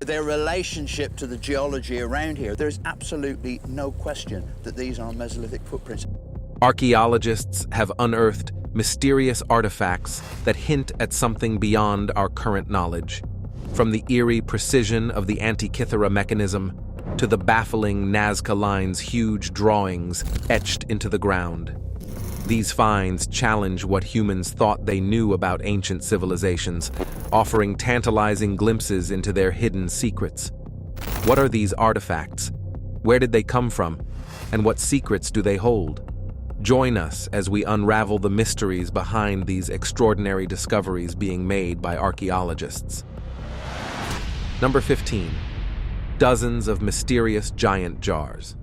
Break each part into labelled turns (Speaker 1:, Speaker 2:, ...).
Speaker 1: their relationship to the geology around here, there's absolutely no question that these are Mesolithic footprints.
Speaker 2: Archaeologists have unearthed mysterious artifacts that hint at something beyond our current knowledge, from the eerie precision of the Antikythera Mechanism to the baffling Nazca Lines' huge drawings etched into the ground. These finds challenge what humans thought they knew about ancient civilizations, offering tantalizing glimpses into their hidden secrets. What are these artifacts? Where did they come from? And what secrets do they hold? Join us as we unravel the mysteries behind these extraordinary discoveries being made by archaeologists. Number 15. Dozens of mysterious giant jars.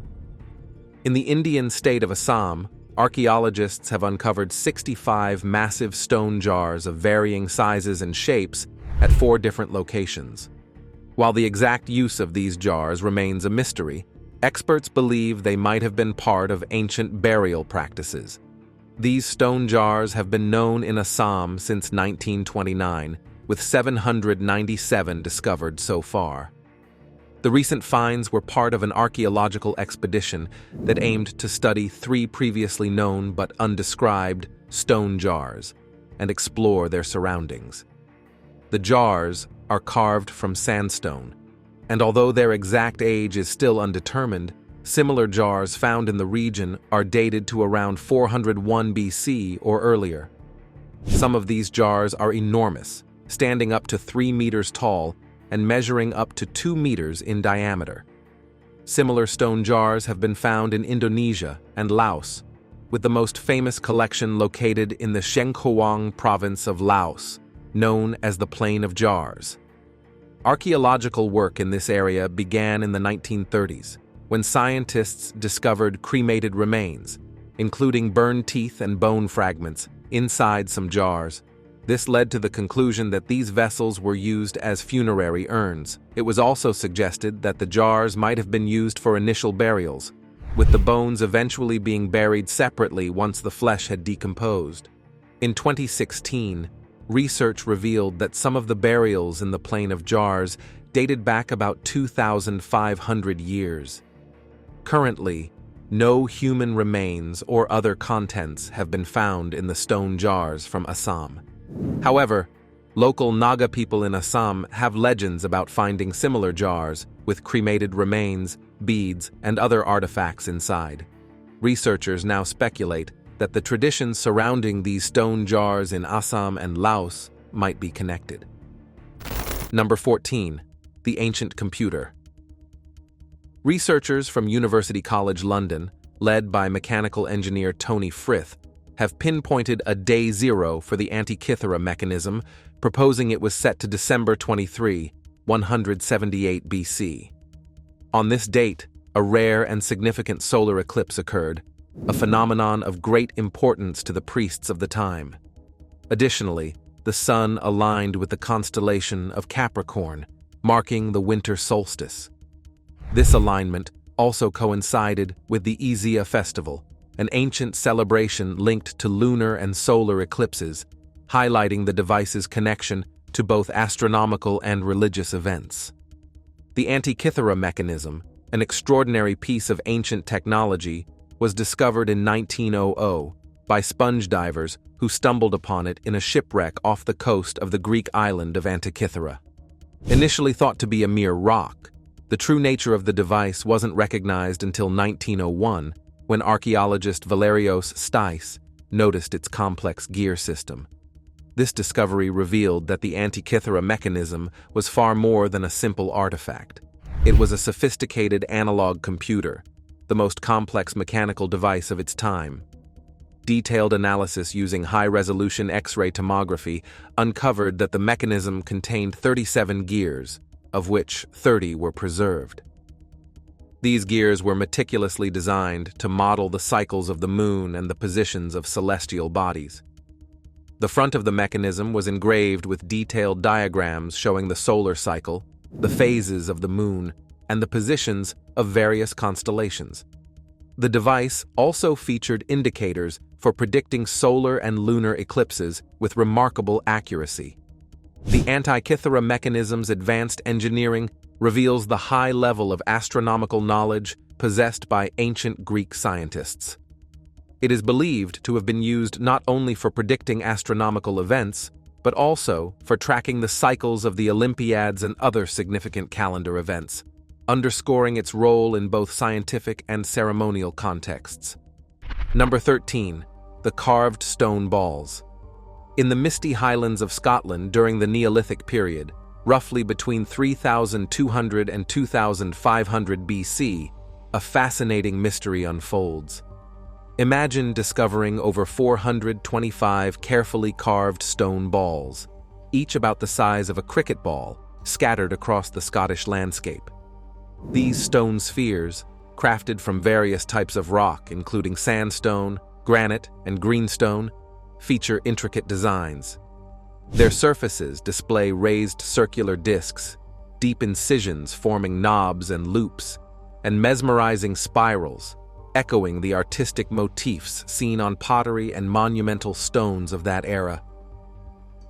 Speaker 2: In the Indian state of Assam, archaeologists have uncovered 65 massive stone jars of varying sizes and shapes at 4 different locations. While the exact use of these jars remains a mystery, experts believe they might have been part of ancient burial practices. These stone jars have been known in Assam since 1929, with 797 discovered so far. The recent finds were part of an archaeological expedition that aimed to study 3 previously known but undescribed stone jars and explore their surroundings. The jars are carved from sandstone, and although their exact age is still undetermined, similar jars found in the region are dated to around 401 BC or earlier. Some of these jars are enormous, standing up to 3 meters tall and measuring up to 2 meters in diameter. Similar stone jars have been found in Indonesia and Laos, with the most famous collection located in the Sengkuang province of Laos, known as the Plain of Jars. Archaeological work in this area began in the 1930s, when scientists discovered cremated remains, including burned teeth and bone fragments, inside some jars. This led to the conclusion that these vessels were used as funerary urns. It was also suggested that the jars might have been used for initial burials, with the bones eventually being buried separately once the flesh had decomposed. In 2016, research revealed that some of the burials in the Plain of Jars dated back about 2,500 years. Currently, no human remains or other contents have been found in the stone jars from Assam. However, local Naga people in Assam have legends about finding similar jars with cremated remains, beads, and other artifacts inside. Researchers now speculate that the traditions surrounding these stone jars in Assam and Laos might be connected. Number 14. The ancient computer. Researchers from University College London, led by mechanical engineer Tony Frith, have pinpointed a day zero for the Antikythera Mechanism, proposing it was set to December 23, 178 BC. On this date, a rare and significant solar eclipse occurred, a phenomenon of great importance to the priests of the time. Additionally, the sun aligned with the constellation of Capricorn, marking the winter solstice. This alignment also coincided with the Ezia festival, an ancient celebration linked to lunar and solar eclipses, highlighting the device's connection to both astronomical and religious events. The Antikythera Mechanism, an extraordinary piece of ancient technology, was discovered in 1900 by sponge divers who stumbled upon it in a shipwreck off the coast of the Greek island of Antikythera. Initially thought to be a mere rock, the true nature of the device wasn't recognized until 1901, when archaeologist Valerios Stais noticed its complex gear system. This discovery revealed that the Antikythera Mechanism was far more than a simple artifact. It was a sophisticated analog computer, the most complex mechanical device of its time. Detailed analysis using high-resolution X-ray tomography uncovered that the mechanism contained 37 gears, of which 30 were preserved. These gears were meticulously designed to model the cycles of the moon and the positions of celestial bodies. The front of the mechanism was engraved with detailed diagrams showing the solar cycle, the phases of the moon, and the positions of various constellations. The device also featured indicators for predicting solar and lunar eclipses with remarkable accuracy. The Antikythera Mechanism's advanced engineering reveals the high level of astronomical knowledge possessed by ancient Greek scientists. It is believed to have been used not only for predicting astronomical events, but also for tracking the cycles of the Olympiads and other significant calendar events, underscoring its role in both scientific and ceremonial contexts. Number 13. The carved stone balls. In the misty highlands of Scotland during the Neolithic period, roughly between 3,200 and 2,500 BC, a fascinating mystery unfolds. Imagine discovering over 425 carefully carved stone balls, each about the size of a cricket ball, scattered across the Scottish landscape. These stone spheres, crafted from various types of rock including sandstone, granite, and greenstone, feature intricate designs. Their surfaces display raised circular discs, deep incisions forming knobs and loops, and mesmerizing spirals, echoing the artistic motifs seen on pottery and monumental stones of that era.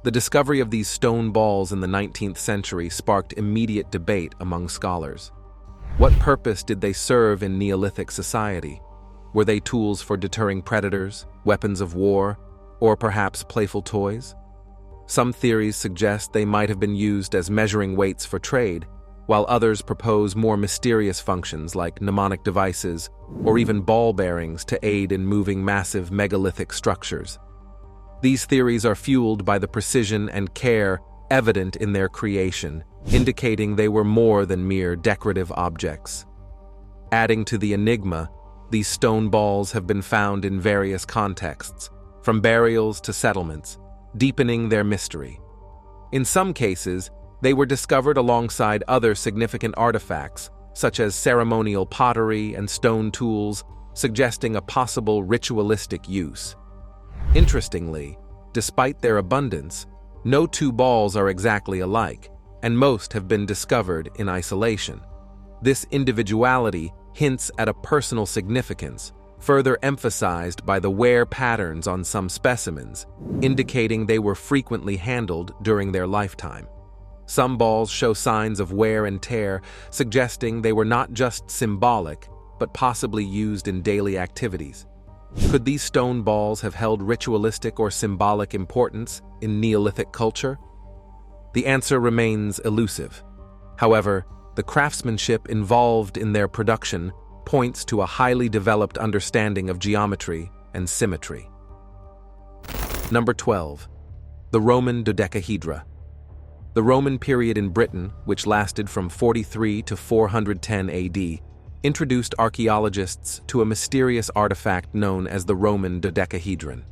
Speaker 2: The discovery of these stone balls in the 19th century sparked immediate debate among scholars. What purpose did they serve in Neolithic society? Were they tools for deterring predators, weapons of war, or perhaps playful toys? Some theories suggest they might have been used as measuring weights for trade, while others propose more mysterious functions like mnemonic devices or even ball bearings to aid in moving massive megalithic structures. These theories are fueled by the precision and care evident in their creation, indicating they were more than mere decorative objects. Adding to the enigma, these stone balls have been found in various contexts, from burials to settlements, deepening their mystery. In some cases, they were discovered alongside other significant artifacts, such as ceremonial pottery and stone tools, suggesting a possible ritualistic use. Interestingly, despite their abundance, no two balls are exactly alike, and most have been discovered in isolation. This individuality hints at a personal significance, further emphasized by the wear patterns on some specimens, indicating they were frequently handled during their lifetime. Some balls show signs of wear and tear, suggesting they were not just symbolic, but possibly used in daily activities. Could these stone balls have held ritualistic or symbolic importance in Neolithic culture? The answer remains elusive. However, the craftsmanship involved in their production points to a highly developed understanding of geometry and symmetry. Number 12. The Roman Dodecahedra. The Roman period in Britain, which lasted from 43 to 410 AD, introduced archaeologists to a mysterious artifact known as the Roman dodecahedron.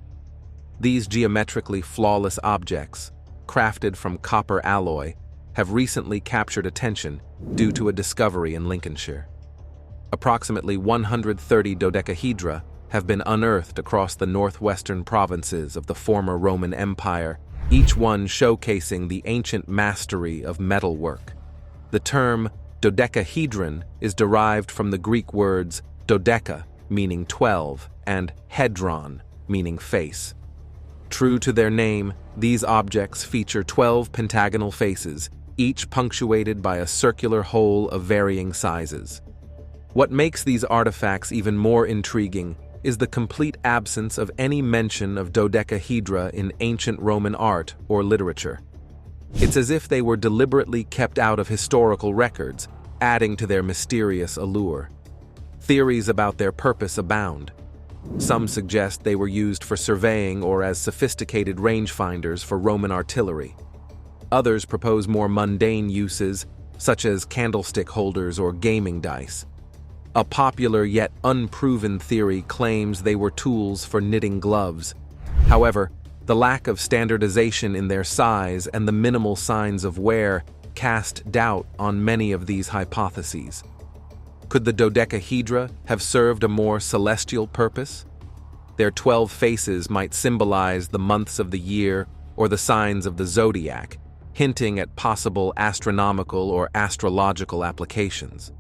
Speaker 2: These geometrically flawless objects, crafted from copper alloy, have recently captured attention due to a discovery in Lincolnshire. Approximately 130 dodecahedra have been unearthed across the northwestern provinces of the former Roman Empire, each one showcasing the ancient mastery of metalwork. The term dodecahedron is derived from the Greek words dodeca, meaning 12, and hedron, meaning face. True to their name, these objects feature 12 pentagonal faces, each punctuated by a circular hole of varying sizes. What makes these artifacts even more intriguing is the complete absence of any mention of dodecahedra in ancient Roman art or literature. It's as if they were deliberately kept out of historical records, adding to their mysterious allure. Theories about their purpose abound. Some suggest they were used for surveying or as sophisticated rangefinders for Roman artillery. Others propose more mundane uses, such as candlestick holders or gaming dice. A popular yet unproven theory claims they were tools for knitting gloves. However, the lack of standardization in their size and the minimal signs of wear cast doubt on many of these hypotheses. Could the dodecahedra have served a more celestial purpose? Their 12 faces might symbolize the months of the year or the signs of the zodiac, hinting at possible astronomical or astrological applications.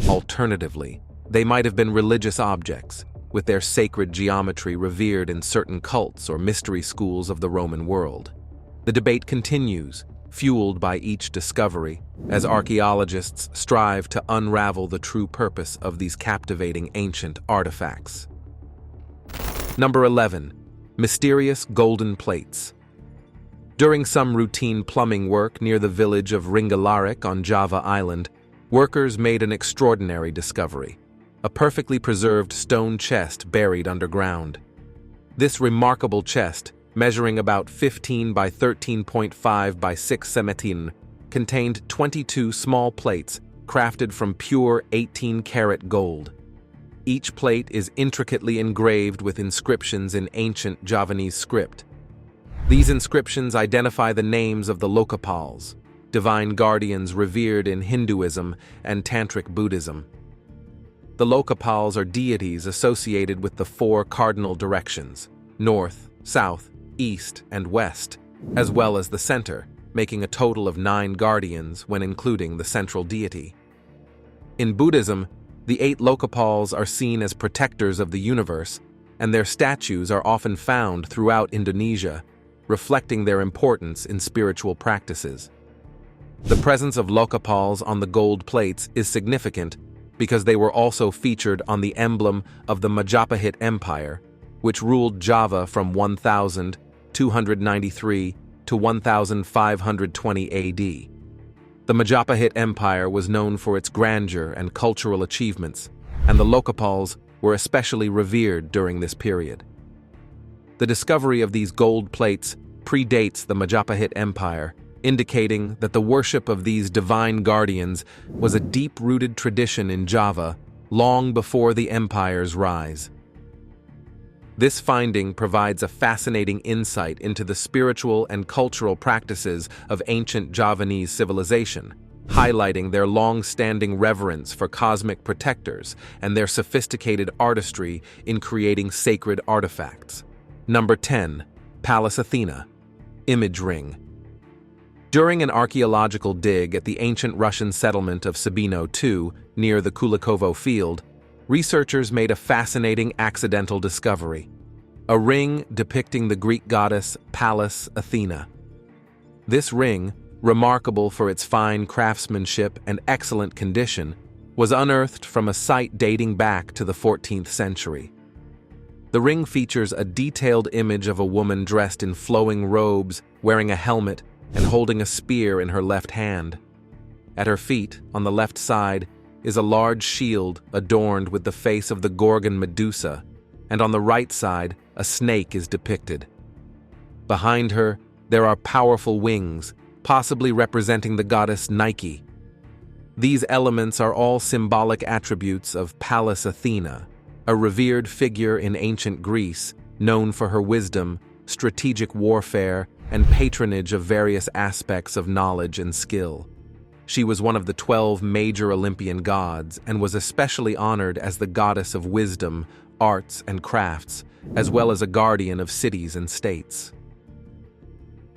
Speaker 2: Alternatively, they might have been religious objects, with their sacred geometry revered in certain cults or mystery schools of the Roman world. The debate continues, fueled by each discovery, as archaeologists strive to unravel the true purpose of these captivating ancient artifacts. Number 11. Mysterious golden plates. During some routine plumbing work near the village of Ringgalarik on Java Island, workers made an extraordinary discovery: a perfectly preserved stone chest buried underground. This remarkable chest, measuring about 15 by 13.5 by 6 cm, contained 22 small plates crafted from pure 18-karat gold. Each plate is intricately engraved with inscriptions in ancient Javanese script. These inscriptions identify the names of the Lokapals, divine guardians revered in Hinduism and Tantric Buddhism. The Lokapals are deities associated with the four cardinal directions: north, south, east, and west, as well as the center, making a total of 9 guardians when including the central deity. In Buddhism, the 8 Lokapals are seen as protectors of the universe, and their statues are often found throughout Indonesia, reflecting their importance in spiritual practices. The presence of Lokapals on the gold plates is significant because they were also featured on the emblem of the Majapahit Empire, which ruled Java from 1293 to 1520 AD. The Majapahit Empire was known for its grandeur and cultural achievements, and the Lokapals were especially revered during this period. The discovery of these gold plates predates the Majapahit Empire, indicating that the worship of these divine guardians was a deep-rooted tradition in Java long before the empire's rise. This finding provides a fascinating insight into the spiritual and cultural practices of ancient Javanese civilization, highlighting their long-standing reverence for cosmic protectors and their sophisticated artistry in creating sacred artifacts. Number 10. Palace Athena. Image ring. During an archaeological dig at the ancient Russian settlement of Sabino II, near the Kulikovo field, researchers made a fascinating accidental discovery: a ring depicting the Greek goddess Pallas Athena. This ring, remarkable for its fine craftsmanship and excellent condition, was unearthed from a site dating back to the 14th century. The ring features a detailed image of a woman dressed in flowing robes, wearing a helmet, and holding a spear in her left hand. At her feet, on the left side, is a large shield adorned with the face of the Gorgon Medusa, and on the right side, a snake is depicted. Behind her, there are powerful wings, possibly representing the goddess Nike. These elements are all symbolic attributes of Pallas Athena, a revered figure in ancient Greece, known for her wisdom, strategic warfare, and patronage of various aspects of knowledge and skill. She was one of the 12 major Olympian gods and was especially honored as the goddess of wisdom, arts, and crafts, as well as a guardian of cities and states.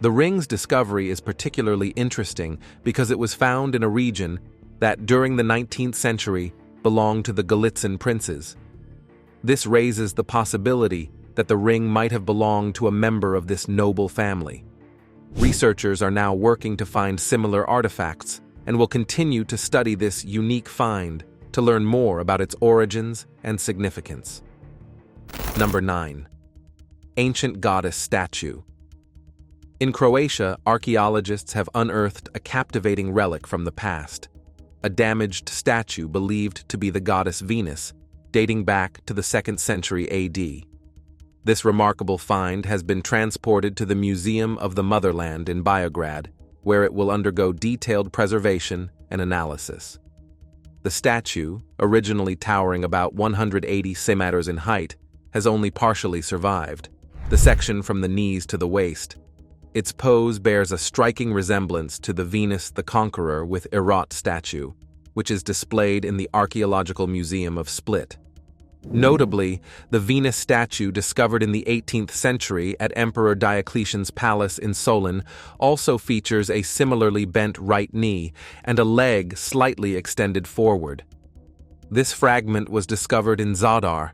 Speaker 2: The ring's discovery is particularly interesting because it was found in a region that, during the 19th century, belonged to the Galitzin princes. This raises the possibility that the ring might have belonged to a member of this noble family. Researchers are now working to find similar artifacts and will continue to study this unique find to learn more about its origins and significance. Number 9. Ancient Goddess Statue. In Croatia, archaeologists have unearthed a captivating relic from the past, a damaged statue believed to be the goddess Venus, dating back to the 2nd century AD. This remarkable find has been transported to the Museum of the Motherland in Beograd, where it will undergo detailed preservation and analysis. The statue, originally towering about 180 centimeters in height, has only partially survived, the section from the knees to the waist. Its pose bears a striking resemblance to the Venus the Conqueror with Erot statue, which is displayed in the Archaeological Museum of Split. Notably, the Venus statue discovered in the 18th century at Emperor Diocletian's palace in Solun also features a similarly bent right knee and a leg slightly extended forward. This fragment was discovered in Zadar,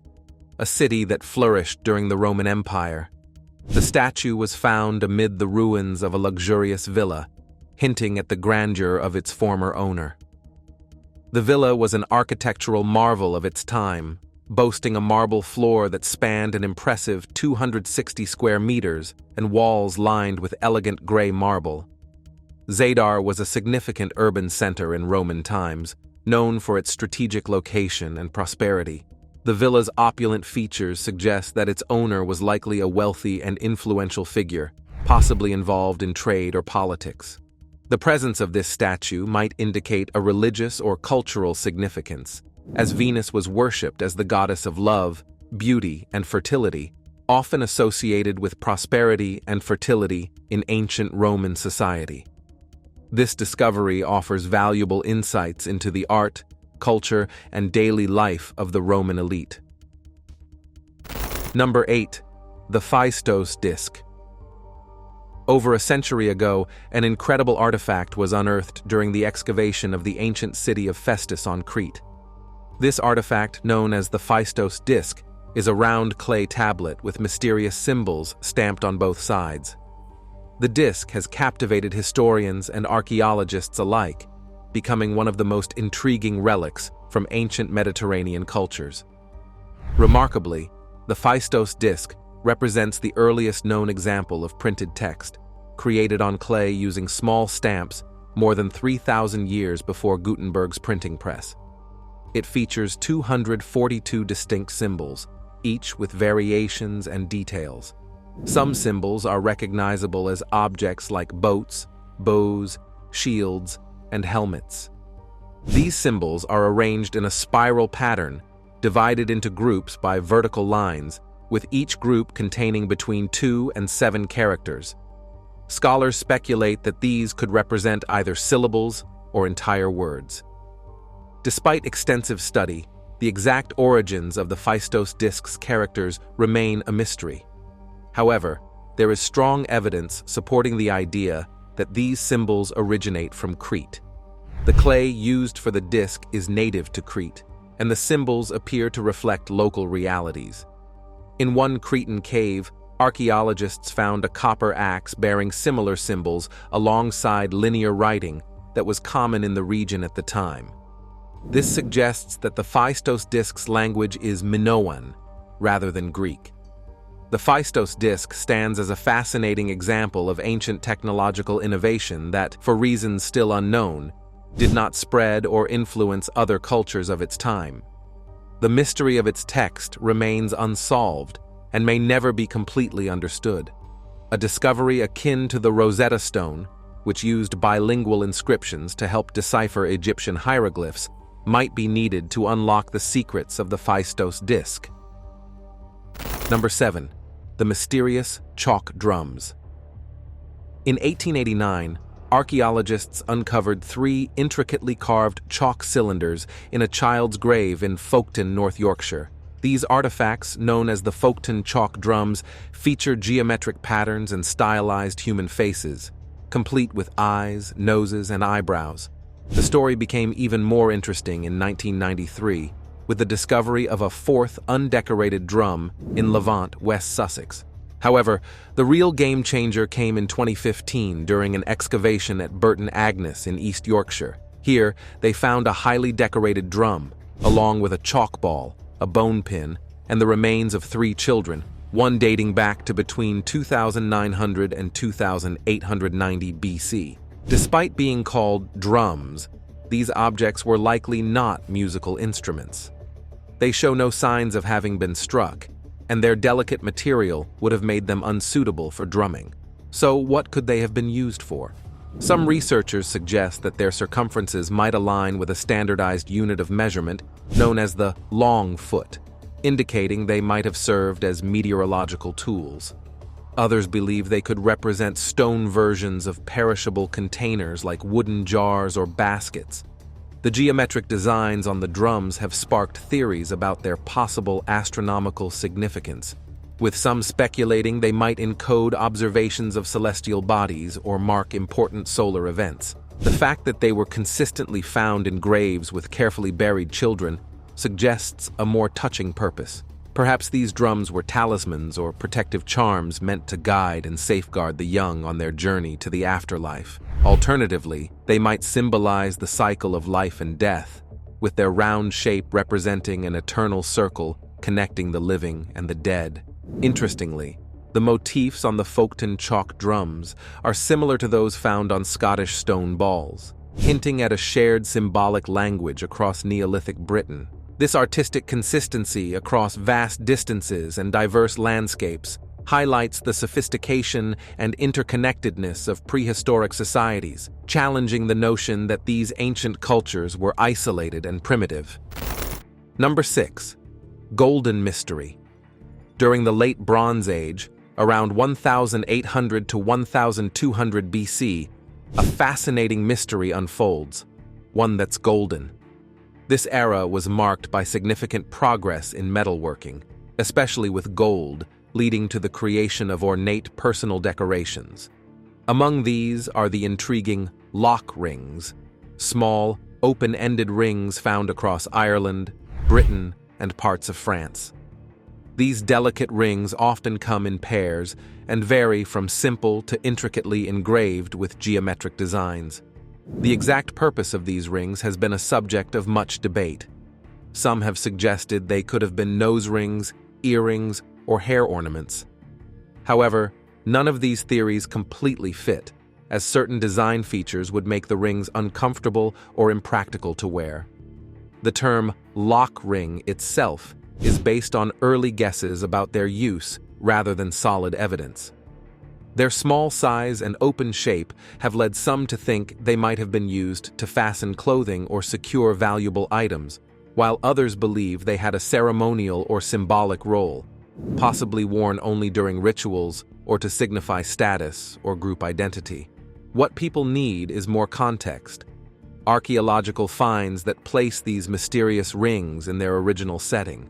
Speaker 2: a city that flourished during the Roman Empire. The statue was found amid the ruins of a luxurious villa, hinting at the grandeur of its former owner. The villa was an architectural marvel of its time, boasting a marble floor that spanned an impressive 260 square meters and walls lined with elegant gray marble. Zadar was a significant urban center in Roman times, known for its strategic location and prosperity. The villa's opulent features suggest that its owner was likely a wealthy and influential figure, possibly involved in trade or politics. The presence of this statue might indicate a religious or cultural significance, as Venus was worshipped as the goddess of love, beauty, and fertility, often associated with prosperity and fertility in ancient Roman society. This discovery offers valuable insights into the art, culture, and daily life of the Roman elite. Number 8. The Feos Disc. Over a century ago, an incredible artifact was unearthed during the excavation of the ancient city of Festus on Crete. This artifact, known as the Feos Disc, is a round clay tablet with mysterious symbols stamped on both sides. The disc has captivated historians and archaeologists alike, becoming one of the most intriguing relics from ancient Mediterranean cultures. Remarkably, the Feos Disc represents the earliest known example of printed text, created on clay using small stamps more than 3,000 years before Gutenberg's printing press. It features 242 distinct symbols, each with variations and details. Some symbols are recognizable as objects like boats, bows, shields, and helmets. These symbols are arranged in a spiral pattern, divided into groups by vertical lines, with each group containing between 2 and 7 characters. Scholars speculate that these could represent either syllables or entire words. Despite extensive study, the exact origins of the Feos Disc's characters remain a mystery. However, there is strong evidence supporting the idea that these symbols originate from Crete. The clay used for the disc is native to Crete, and the symbols appear to reflect local realities. In one Cretan cave, archaeologists found a copper axe bearing similar symbols alongside linear writing that was common in the region at the time. This suggests that the Feos Disc's language is Minoan, rather than Greek. The Feos Disc stands as a fascinating example of ancient technological innovation that, for reasons still unknown, did not spread or influence other cultures of its time. The mystery of its text remains unsolved and may never be completely understood. A discovery akin to the Rosetta Stone, which used bilingual inscriptions to help decipher Egyptian hieroglyphs, might be needed to unlock the secrets of the Feos Disc. Number 7. The mysterious chalk drums. In 1889, archaeologists uncovered 3 intricately carved chalk cylinders in a child's grave in Folkestone, North Yorkshire. These artifacts, known as the Folkestone chalk drums, feature geometric patterns and stylized human faces, complete with eyes, noses, and eyebrows. The story became even more interesting in 1993, with the discovery of a 4th undecorated drum in Levant, West Sussex. However, the real game-changer came in 2015 during an excavation at Burton Agnes in East Yorkshire. Here, they found a highly decorated drum, along with a chalk ball, a bone pin, and the remains of 3 children, one dating back to between 2900 and 2890 BC. Despite being called drums, these objects were likely not musical instruments. They show no signs of having been struck, and their delicate material would have made them unsuitable for drumming. So what could they have been used for? Some researchers suggest that their circumferences might align with a standardized unit of measurement known as the long foot, indicating they might have served as meteorological tools. Others believe they could represent stone versions of perishable containers like wooden jars or baskets. The geometric designs on the drums have sparked theories about their possible astronomical significance, with some speculating they might encode observations of celestial bodies or mark important solar events. The fact that they were consistently found in graves with carefully buried children suggests a more touching purpose. Perhaps these drums were talismans or protective charms meant to guide and safeguard the young on their journey to the afterlife. Alternatively, they might symbolize the cycle of life and death, with their round shape representing an eternal circle connecting the living and the dead. Interestingly, the motifs on the Folkestone chalk drums are similar to those found on Scottish stone balls, hinting at a shared symbolic language across Neolithic Britain. This artistic consistency across vast distances and diverse landscapes highlights the sophistication and interconnectedness of prehistoric societies, challenging the notion that these ancient cultures were isolated and primitive. Number 6. Golden Mystery. During the Late Bronze Age, around 1800 to 1200 BC, a fascinating mystery unfolds, one that's golden. This era was marked by significant progress in metalworking, especially with gold, leading to the creation of ornate personal decorations. Among these are the intriguing lock rings, small, open-ended rings found across Ireland, Britain, and parts of France. These delicate rings often come in pairs and vary from simple to intricately engraved with geometric designs. The exact purpose of these rings has been a subject of much debate. Some have suggested they could have been nose rings, earrings, or hair ornaments. However, none of these theories completely fit, as certain design features would make the rings uncomfortable or impractical to wear. The term lock ring itself is based on early guesses about their use rather than solid evidence. Their small size and open shape have led some to think they might have been used to fasten clothing or secure valuable items, while others believe they had a ceremonial or symbolic role, possibly worn only during rituals or to signify status or group identity. What people need is more context. Archaeological finds that place these mysterious rings in their original setting.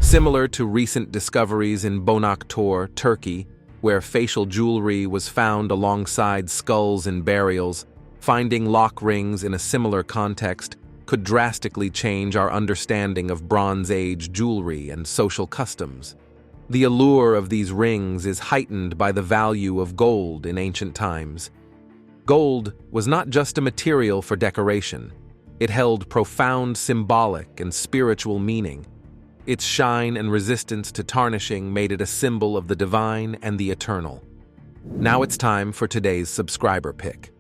Speaker 2: Similar to recent discoveries in Bonaktor, Turkey, where facial jewelry was found alongside skulls in burials, finding lock rings in a similar context could drastically change our understanding of Bronze Age jewelry and social customs. The allure of these rings is heightened by the value of gold in ancient times. Gold was not just a material for decoration. It held profound symbolic and spiritual meaning. Its shine and resistance to tarnishing made it a symbol of the divine and the eternal. Now it's time for today's subscriber pick.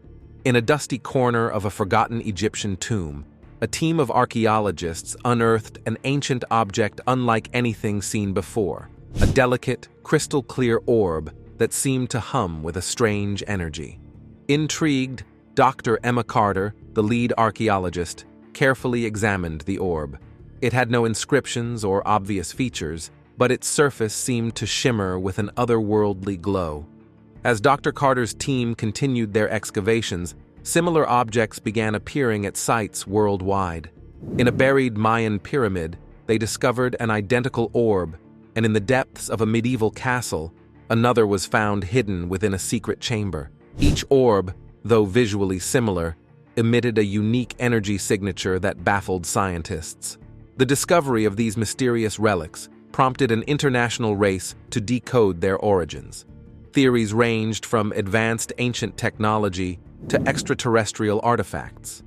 Speaker 2: In a dusty corner of a forgotten Egyptian tomb, a team of archaeologists unearthed an ancient object unlike anything seen before, a delicate, crystal-clear orb that seemed to hum with a strange energy. Intrigued, Dr. Emma Carter, the lead archaeologist, carefully examined the orb. It had no inscriptions or obvious features, but its surface seemed to shimmer with an otherworldly glow. As Dr. Carter's team continued their excavations, similar objects began appearing at sites worldwide. In a buried Mayan pyramid, they discovered an identical orb, and in the depths of a medieval castle, another was found hidden within a secret chamber. Each orb, though visually similar, emitted a unique energy signature that baffled scientists. The discovery of these mysterious relics prompted an international race to decode their origins. Theories ranged from advanced ancient technology to extraterrestrial artifacts.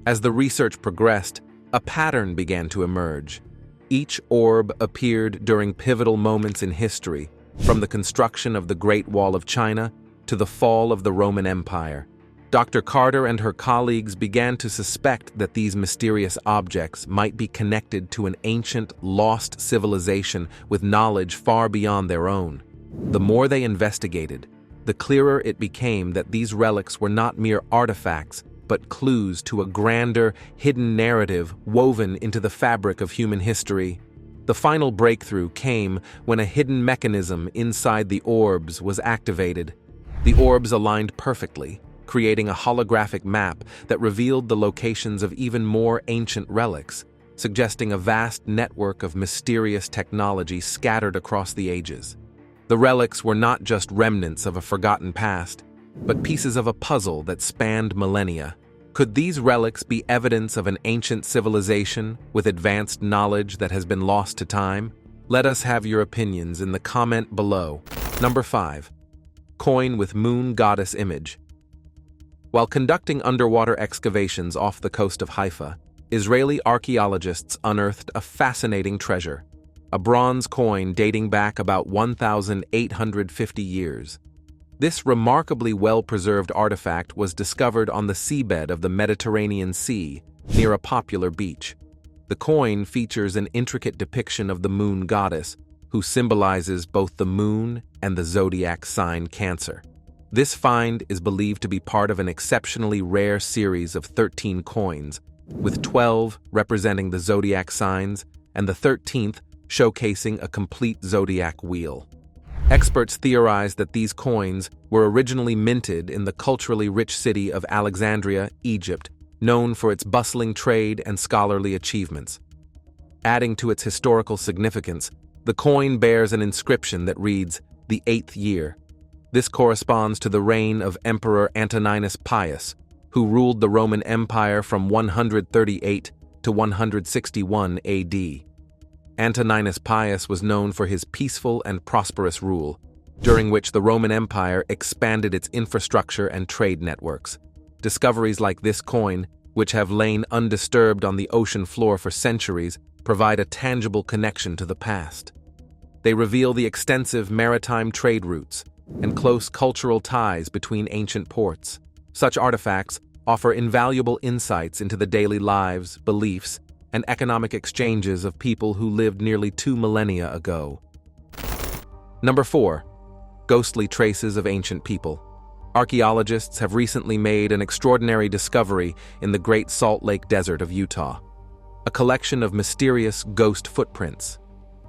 Speaker 2: As the research progressed, a pattern began to emerge. Each orb appeared during pivotal moments in history, from the construction of the Great Wall of China to the fall of the Roman Empire. Dr. Carter and her colleagues began to suspect that these mysterious objects might be connected to an ancient, lost civilization with knowledge far beyond their own. The more they investigated, the clearer it became that these relics were not mere artifacts, but clues to a grander, hidden narrative woven into the fabric of human history. The final breakthrough came when a hidden mechanism inside the orbs was activated. The orbs aligned perfectly, creating a holographic map that revealed the locations of even more ancient relics, suggesting a vast network of mysterious technology scattered across the ages. The relics were not just remnants of a forgotten past, but pieces of a puzzle that spanned millennia. Could these relics be evidence of an ancient civilization with advanced knowledge that has been lost to time? Let us have your opinions in the comment below. Number 5. Coin with moon goddess image. While conducting underwater excavations off the coast of Haifa, Israeli archaeologists unearthed a fascinating treasure, a bronze coin dating back about 1,850 years. This remarkably well-preserved artifact was discovered on the seabed of the Mediterranean Sea, near a popular beach. The coin features an intricate depiction of the moon goddess, who symbolizes both the moon and the zodiac sign Cancer. This find is believed to be part of an exceptionally rare series of 13 coins, with 12 representing the zodiac signs and the 13th showcasing a complete zodiac wheel. Experts theorize that these coins were originally minted in the culturally rich city of Alexandria, Egypt, known for its bustling trade and scholarly achievements. Adding to its historical significance, the coin bears an inscription that reads, "The 8th year." This corresponds to the reign of Emperor Antoninus Pius, who ruled the Roman Empire from 138 to 161 AD. Antoninus Pius was known for his peaceful and prosperous rule, during which the Roman Empire expanded its infrastructure and trade networks. Discoveries like this coin, which have lain undisturbed on the ocean floor for centuries, provide a tangible connection to the past. They reveal the extensive maritime trade routes and close cultural ties between ancient ports. Such artifacts offer invaluable insights into the daily lives, beliefs, and economic exchanges of people who lived nearly 2 millennia ago. Number 4. Ghostly traces of ancient people. Archaeologists have recently made an extraordinary discovery in the Great Salt Lake Desert of Utah, a collection of mysterious ghost footprints.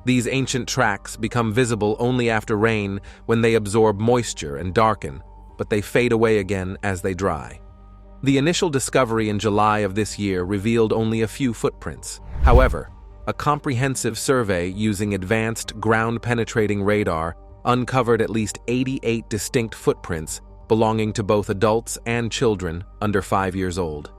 Speaker 2: These ancient tracks become visible only after rain when they absorb moisture and darken, but they fade away again as they dry. The initial discovery in July of this year revealed only a few footprints. However, a comprehensive survey using advanced ground-penetrating radar uncovered at least 88 distinct footprints belonging to both adults and children under 5 years old.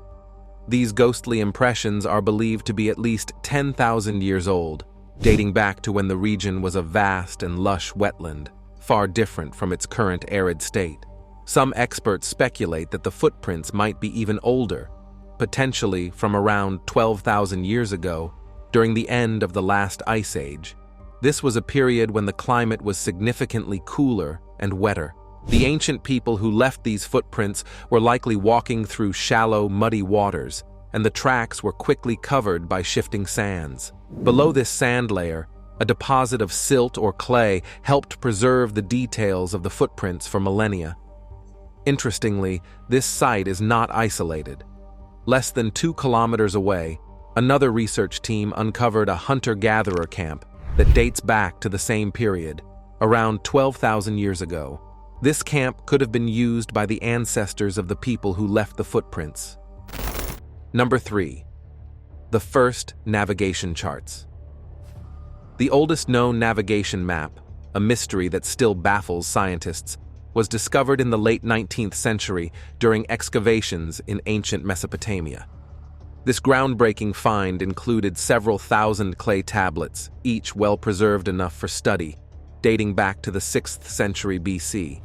Speaker 2: These ghostly impressions are believed to be at least 10,000 years old, dating back to when the region was a vast and lush wetland, far different from its current arid state. Some experts speculate that the footprints might be even older, potentially from around 12,000 years ago, during the end of the last ice age. This was a period when the climate was significantly cooler and wetter. The ancient people who left these footprints were likely walking through shallow, muddy waters, and the tracks were quickly covered by shifting sands. Below this sand layer, a deposit of silt or clay helped preserve the details of the footprints for millennia. Interestingly, this site is not isolated. Less than 2 kilometers away, another research team uncovered a hunter-gatherer camp that dates back to the same period, around 12,000 years ago. This camp could have been used by the ancestors of the people who left the footprints. Number 3. The first navigation charts. The oldest known navigation map, a mystery that still baffles scientists, was discovered in the late 19th century during excavations in ancient Mesopotamia. This groundbreaking find included several thousand clay tablets, each well-preserved enough for study, dating back to the 6th century BC.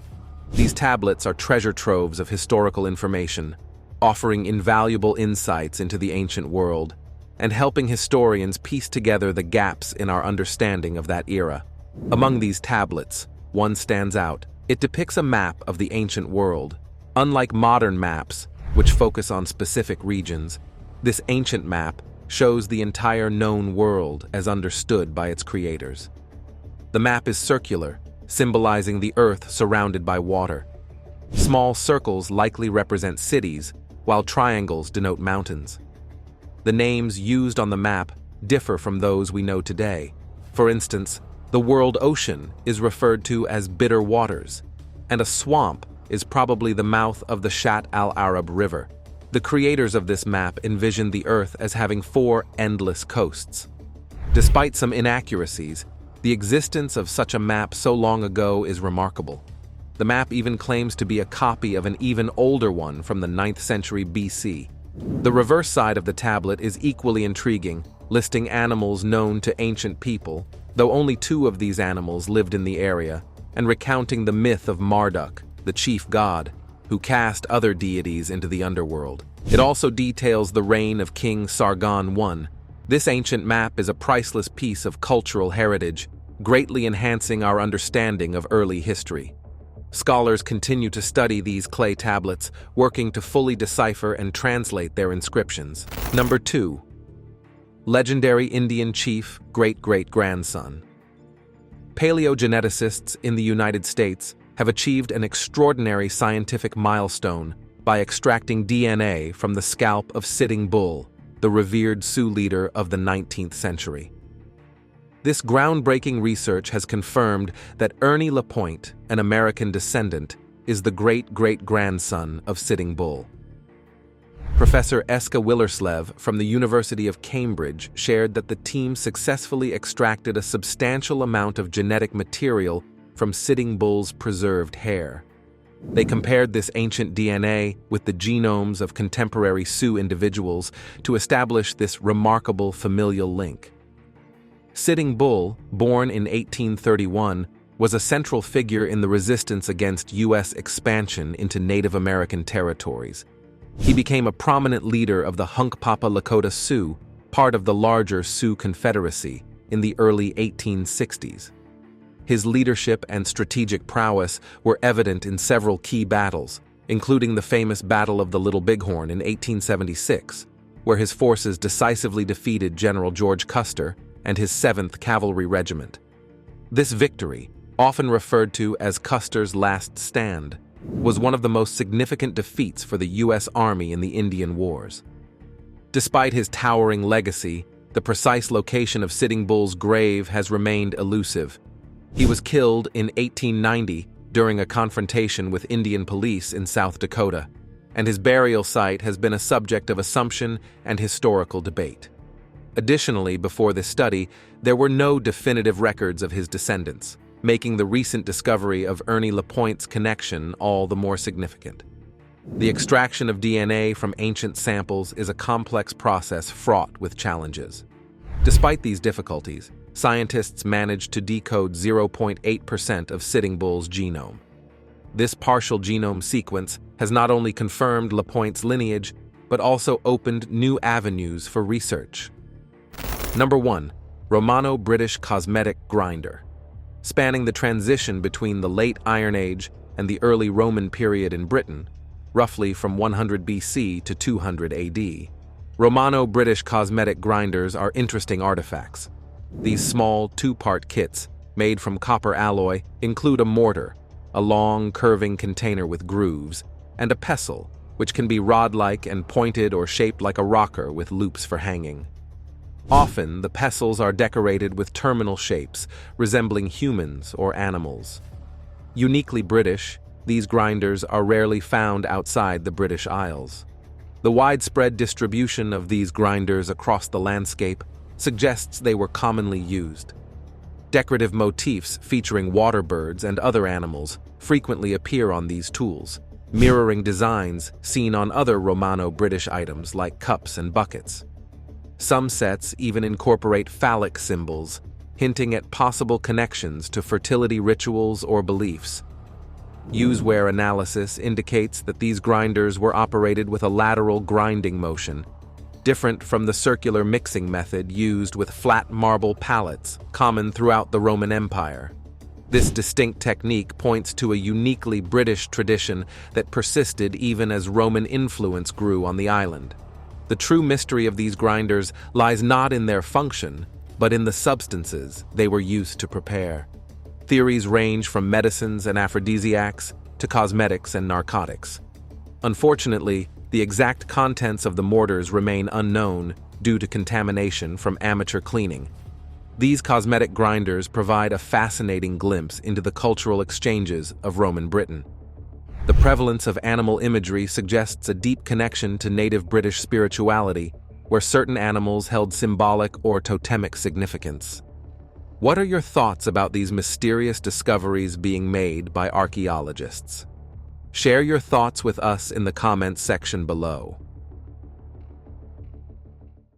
Speaker 2: These tablets are treasure troves of historical information, offering invaluable insights into the ancient world, and helping historians piece together the gaps in our understanding of that era. Among these tablets, one stands out. It depicts a map of the ancient world. Unlike modern maps, which focus on specific regions, this ancient map shows the entire known world as understood by its creators. The map is circular, symbolizing the Earth surrounded by water. Small circles likely represent cities, while triangles denote mountains. The names used on the map differ from those we know today. For instance, the world ocean is referred to as Bitter Waters, and a swamp is probably the mouth of the Shat al-Arab River. The creators of this map envisioned the Earth as having 4 endless coasts. Despite some inaccuracies, the existence of such a map so long ago is remarkable. The map even claims to be a copy of an even older one from the 9th century BC. The reverse side of the tablet is equally intriguing, listing animals known to ancient people, though only 2 of these animals lived in the area, and recounting the myth of Marduk, the chief god, who cast other deities into the underworld. It also details the reign of King Sargon I. This ancient map is a priceless piece of cultural heritage, greatly enhancing our understanding of early history. Scholars continue to study these clay tablets, working to fully decipher and translate their inscriptions. Number 2. Legendary Indian chief, great-great-grandson. Paleogeneticists in the United States have achieved an extraordinary scientific milestone by extracting DNA from the scalp of Sitting Bull, the revered Sioux leader of the 19th century. This groundbreaking research has confirmed that Ernie LaPointe, an American descendant, is the great-great-grandson of Sitting Bull. Professor Eska Willerslev from the University of Cambridge shared that the team successfully extracted a substantial amount of genetic material from Sitting Bull's preserved hair. They compared this ancient DNA with the genomes of contemporary Sioux individuals to establish this remarkable familial link. Sitting Bull, born in 1831, was a central figure in the resistance against U.S. expansion into Native American territories. He became a prominent leader of the Hunkpapa Lakota Sioux, part of the larger Sioux Confederacy, in the early 1860s. His leadership and strategic prowess were evident in several key battles, including the famous Battle of the Little Bighorn in 1876, where his forces decisively defeated General George Custer and his 7th Cavalry Regiment. This victory, often referred to as Custer's Last Stand, was one of the most significant defeats for the U.S. Army in the Indian Wars. Despite his towering legacy, the precise location of Sitting Bull's grave has remained elusive. He was killed in 1890 during a confrontation with Indian police in South Dakota, and his burial site has been a subject of assumption and historical debate. Additionally, before this study, there were no definitive records of his descendants, making the recent discovery of Ernie LaPointe's connection all the more significant. The extraction of DNA from ancient samples is a complex process fraught with challenges. Despite these difficulties, scientists managed to decode 0.8% of Sitting Bull's genome. This partial genome sequence has not only confirmed LaPointe's lineage, but also opened new avenues for research. Number 1. Romano-British cosmetic grinder. Spanning the transition between the late Iron Age and the early Roman period in Britain, roughly from 100 BC to 200 AD, Romano-British cosmetic grinders are interesting artifacts. These small, 2-part kits, made from copper alloy, include a mortar, a long, curving container with grooves, and a pestle, which can be rod-like and pointed or shaped like a rocker with loops for hanging. Often, the pestles are decorated with terminal shapes, resembling humans or animals. Uniquely British, these grinders are rarely found outside the British Isles. The widespread distribution of these grinders across the landscape suggests they were commonly used. Decorative motifs featuring water birds and other animals frequently appear on these tools, mirroring designs seen on other Romano-British items like cups and buckets. Some sets even incorporate phallic symbols, hinting at possible connections to fertility rituals or beliefs. Use-wear analysis indicates that these grinders were operated with a lateral grinding motion, different from the circular mixing method used with flat marble pallets, common throughout the Roman Empire. This distinct technique points to a uniquely British tradition that persisted even as Roman influence grew on the island. The true mystery of these grinders lies not in their function, but in the substances they were used to prepare. Theories range from medicines and aphrodisiacs to cosmetics and narcotics. Unfortunately, the exact contents of the mortars remain unknown due to contamination from amateur cleaning. These cosmetic grinders provide a fascinating glimpse into the cultural exchanges of Roman Britain. The prevalence of animal imagery suggests a deep connection to native British spirituality, where certain animals held symbolic or totemic significance. What are your thoughts about these mysterious discoveries being made by archaeologists? Share your thoughts with us in the comments section below.